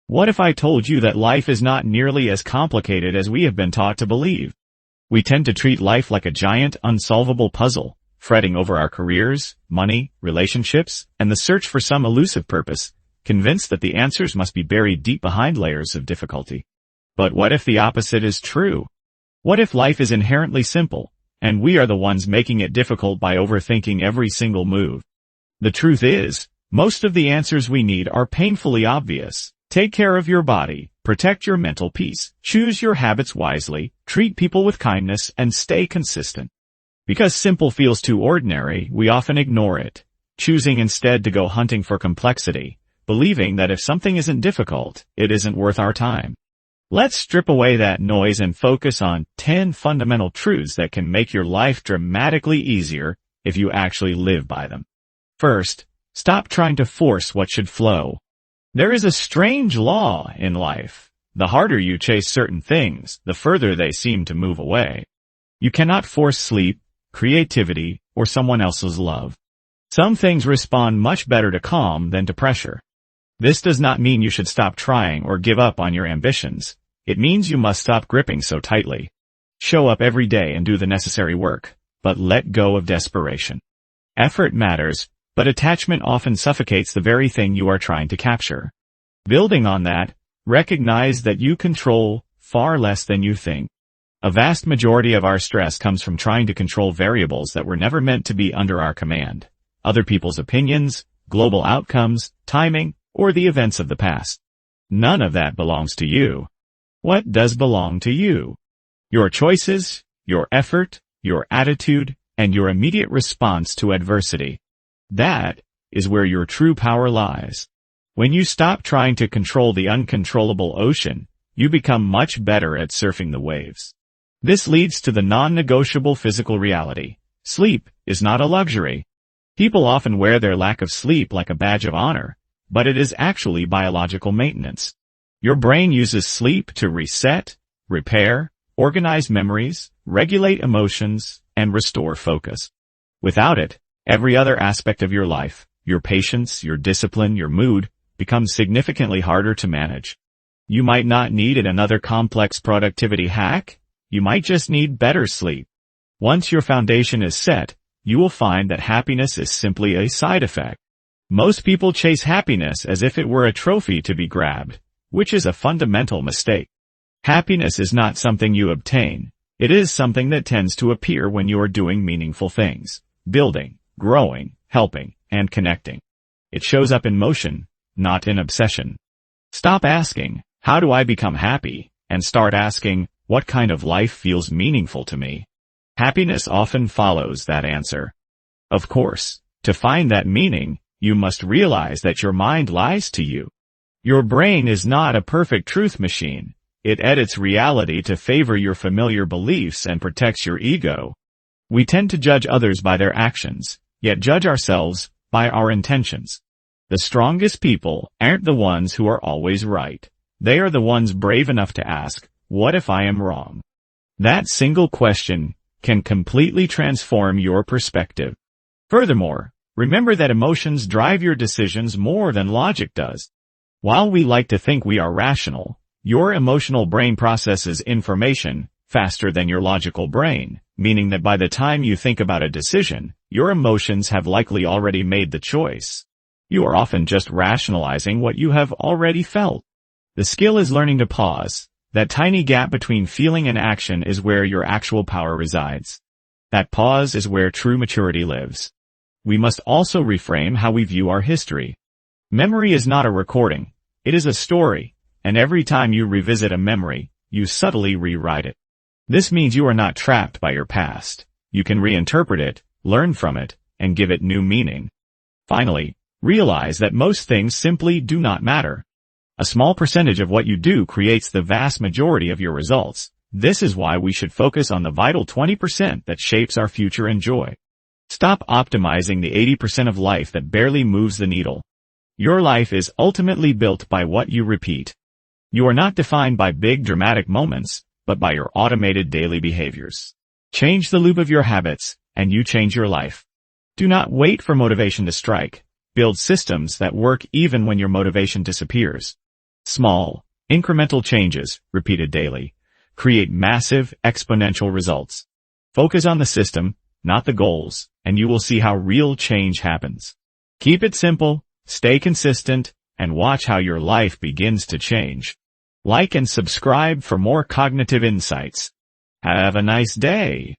What if I told you that life is not nearly as complicated as we have been taught to believe? We tend to treat life like a giant, unsolvable puzzle, fretting over our careers, money, relationships, and the search for some elusive purpose, convinced that the answers must be buried deep behind layers of difficulty. But what if the opposite is true? What if life is inherently simple, and we are the ones making it difficult by overthinking every single move? The truth is, most of the answers we need are painfully obvious. Take care of your body, protect your mental peace, choose your habits wisely, treat people with kindness, and stay consistent. Because simple feels too ordinary, we often ignore it, choosing instead to go hunting for complexity, believing that if something isn't difficult, it isn't worth our time. Let's strip away that noise and focus on 10 fundamental truths that can make your life dramatically easier if you actually live by them. First, stop trying to force what should flow. There is a strange law in life. The harder you chase certain things, the further they seem to move away. You cannot force sleep, creativity, or someone else's love. Some things respond much better to calm than to pressure. This does not mean you should stop trying or give up on your ambitions. It means you must stop gripping so tightly. Show up every day and do the necessary work, but let go of desperation. Effort matters, but attachment often suffocates the very thing you are trying to capture. Building on that, recognize that you control far less than you think. A vast majority of our stress comes from trying to control variables that were never meant to be under our command. Other people's opinions, global outcomes, timing, or the events of the past. None of that belongs to you. What does belong to you? Your choices, your effort, your attitude, and your immediate response to adversity. That is where your true power lies. When you stop trying to control the uncontrollable ocean, you become much better at surfing the waves. This leads to the non-negotiable physical reality. Sleep is not a luxury. People often wear their lack of sleep like a badge of honor, but it is actually biological maintenance. Your brain uses sleep to reset, repair, organize memories, regulate emotions, and restore focus. Without it, every other aspect of your life, your patience, your discipline, your mood, becomes significantly harder to manage. You might not need another complex productivity hack. You might just need better sleep. Once your foundation is set, you will find that happiness is simply a side effect. Most people chase happiness as if it were a trophy to be grabbed, which is a fundamental mistake. Happiness is not something you obtain. It is something that tends to appear when you are doing meaningful things, building, growing, helping, and connecting. It shows up in motion, not in obsession. Stop asking, how do I become happy? And start asking, what kind of life feels meaningful to me? Happiness often follows that answer. Of course, to find that meaning, you must realize that your mind lies to you. Your brain is not a perfect truth machine. It edits reality to favor your familiar beliefs and protects your ego. We tend to judge others by their actions, yet judge ourselves by our intentions. The strongest people aren't the ones who are always right. They are the ones brave enough to ask, what if I am wrong? That single question can completely transform your perspective. Furthermore, remember that emotions drive your decisions more than logic does. While we like to think we are rational, your emotional brain processes information faster than your logical brain, meaning that by the time you think about a decision, your emotions have likely already made the choice. You are often just rationalizing what you have already felt. The skill is learning to pause. That tiny gap between feeling and action is where your actual power resides. That pause is where true maturity lives. We must also reframe how we view our history. Memory is not a recording. It is a story, and every time you revisit a memory, you subtly rewrite it. This means you are not trapped by your past. You can reinterpret it, learn from it, and give it new meaning. Finally, realize that most things simply do not matter. A small percentage of what you do creates the vast majority of your results. This is why we should focus on the vital 20% that shapes our future and joy. Stop optimizing the 80% of life that barely moves the needle. Your life is ultimately built by what you repeat. You are not defined by big dramatic moments, but by your automated daily behaviors. Change the loop of your habits, and you change your life. Do not wait for motivation to strike. Build systems that work even when your motivation disappears. Small, incremental changes, repeated daily, create massive, exponential results. Focus on the system, not the goals, and you will see how real change happens. Keep it simple, stay consistent, and watch how your life begins to change. Like and subscribe for more cognitive insights. Have a nice day.